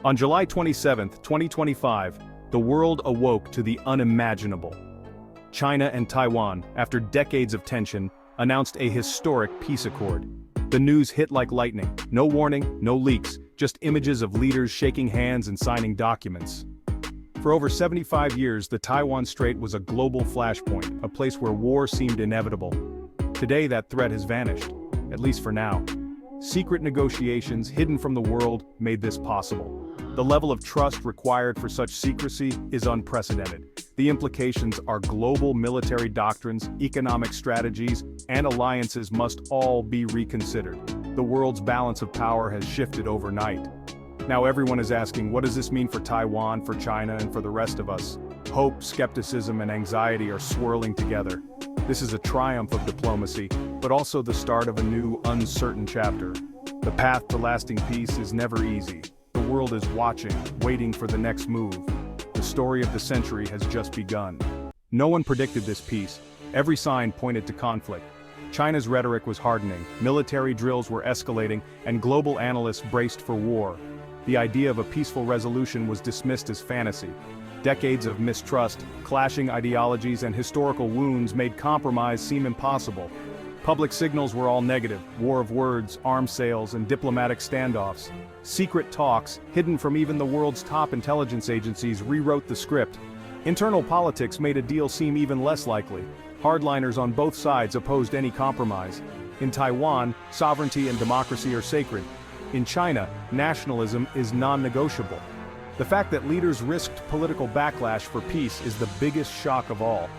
On July 27, 2025, the world awoke to the unimaginable. China and Taiwan, after decades of tension, announced a historic peace accord. The news hit like lightning. No warning, no leaks, just images of leaders shaking hands and signing documents. For over 75 years, the Taiwan Strait was a global flashpoint, a place where war seemed inevitable. Today, that threat has vanished, at least for now. Secret negotiations, hidden from the world, made this possible. The level of trust required for such secrecy is unprecedented. The implications are global military doctrines, economic strategies, and alliances must all be reconsidered. The world's balance of power has shifted overnight. Now everyone is asking, what does this mean for Taiwan, for China, and for the rest of us? Hope, skepticism, and anxiety are swirling together. This is a triumph of diplomacy, but also the start of a new, uncertain chapter. The path to lasting peace is never easy. The world is watching, waiting for the next move. The story of the century has just begun. No one predicted this peace. Every sign pointed to conflict. China's rhetoric was hardening, military drills were escalating, and global analysts braced for war. The idea of a peaceful resolution was dismissed as fantasy. Decades of mistrust, clashing ideologies, and historical wounds made compromise seem impossible. Public signals were all negative: war of words, arms sales, and diplomatic standoffs. Secret talks, hidden from even the world's top intelligence agencies, rewrote the script. Internal politics made a deal seem even less likely. Hardliners on both sides opposed any compromise. In Taiwan, sovereignty and democracy are sacred. In China, nationalism is non-negotiable. The fact that leaders risked political backlash for peace is the biggest shock of all.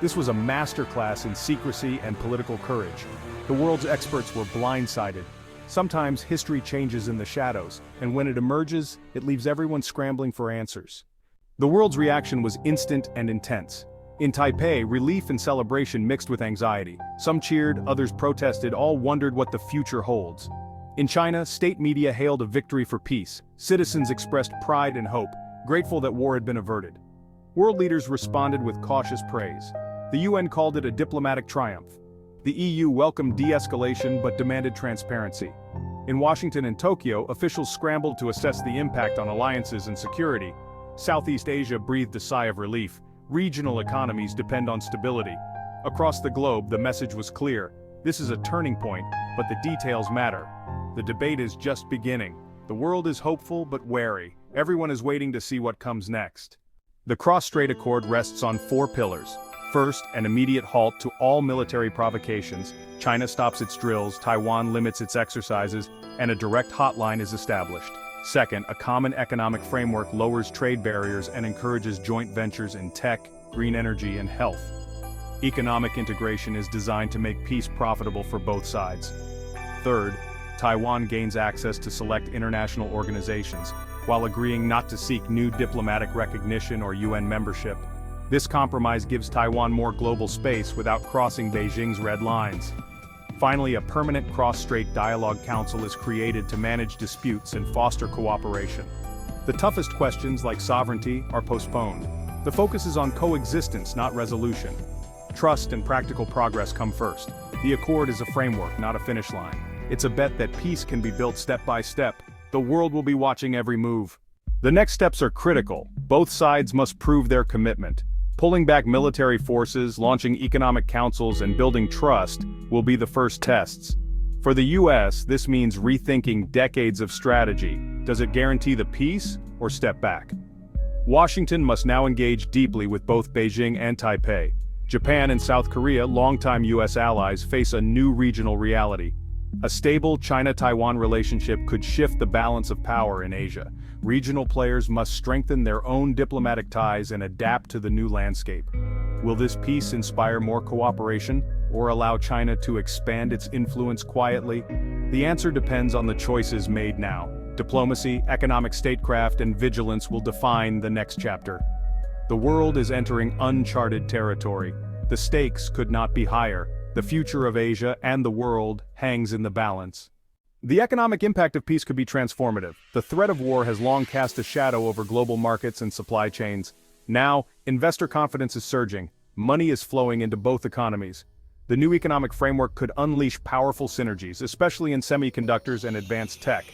This was a masterclass in secrecy and political courage. The world's experts were blindsided. Sometimes history changes in the shadows, and when it emerges, it leaves everyone scrambling for answers. The world's reaction was instant and intense. In Taipei, relief and celebration mixed with anxiety. Some cheered, others protested, all wondered what the future holds. In China, state media hailed a victory for peace. Citizens expressed pride and hope, grateful that war had been averted. World leaders responded with cautious praise. The UN called it a diplomatic triumph. The EU welcomed de-escalation but demanded transparency. In Washington and Tokyo, officials scrambled to assess the impact on alliances and security. Southeast Asia breathed a sigh of relief. Regional economies depend on stability. Across the globe, the message was clear. This is a turning point, but the details matter. The debate is just beginning. The world is hopeful but wary. Everyone is waiting to see what comes next. The Cross-Strait Accord rests on 4 pillars. First, an immediate halt to all military provocations. China stops its drills, Taiwan limits its exercises, and a direct hotline is established. Second, a common economic framework lowers trade barriers and encourages joint ventures in tech, green energy, and health. Economic integration is designed to make peace profitable for both sides. Third, Taiwan gains access to select international organizations, while agreeing not to seek new diplomatic recognition or UN membership. This compromise gives Taiwan more global space without crossing Beijing's red lines. Finally, a permanent cross-strait dialogue council is created to manage disputes and foster cooperation. The toughest questions, like sovereignty, are postponed. The focus is on coexistence, not resolution. Trust and practical progress come first. The accord is a framework, not a finish line. It's a bet that peace can be built step by step. The world will be watching every move. The next steps are critical. Both sides must prove their commitment. Pulling back military forces, launching economic councils, and building trust will be the first tests. For the US, this means rethinking decades of strategy. Does it guarantee the peace, or step back? Washington must now engage deeply with both Beijing and Taipei. Japan and South Korea, longtime US allies, face a new regional reality. A stable China-Taiwan relationship could shift the balance of power in Asia. Regional players must strengthen their own diplomatic ties and adapt to the new landscape. Will this peace inspire more cooperation, or allow China to expand its influence quietly? The answer depends on the choices made now. Diplomacy, economic statecraft, and vigilance will define the next chapter. The world is entering uncharted territory. The stakes could not be higher. The future of Asia and the world hangs in the balance. The economic impact of peace could be transformative. The threat of war has long cast a shadow over global markets and supply chains. Now, investor confidence is surging. Money is flowing into both economies. The new economic framework could unleash powerful synergies, especially in semiconductors and advanced tech.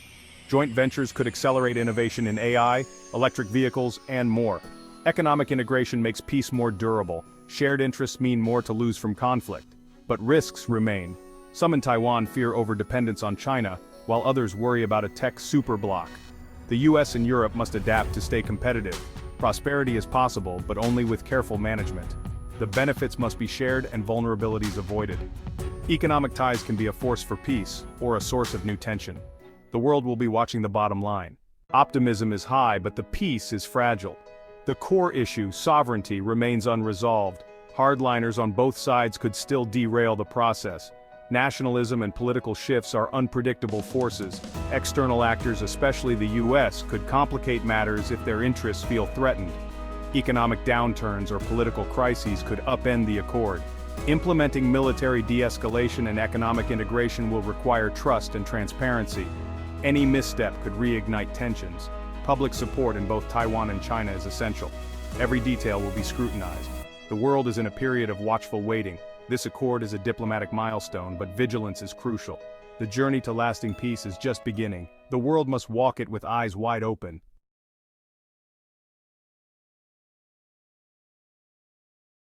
Joint ventures could accelerate innovation in AI, electric vehicles, and more. Economic integration makes peace more durable. Shared interests mean more to lose from conflict. But risks remain. Some in Taiwan fear overdependence on China, while others worry about a tech superbloc. The US and Europe must adapt to stay competitive. Prosperity is possible, but only with careful management. The benefits must be shared and vulnerabilities avoided. Economic ties can be a force for peace, or a source of new tension. The world will be watching the bottom line. Optimism is high, but the peace is fragile. The core issue, sovereignty, remains unresolved. Hardliners on both sides could still derail the process. Nationalism and political shifts are unpredictable forces. External actors, especially the US, could complicate matters if their interests feel threatened. Economic downturns or political crises could upend the accord. Implementing military de-escalation and economic integration will require trust and transparency. Any misstep could reignite tensions. Public support in both Taiwan and China is essential. Every detail will be scrutinized. The world is in a period of watchful waiting. This accord is a diplomatic milestone, but vigilance is crucial. The journey to lasting peace is just beginning. The world must walk it with eyes wide open.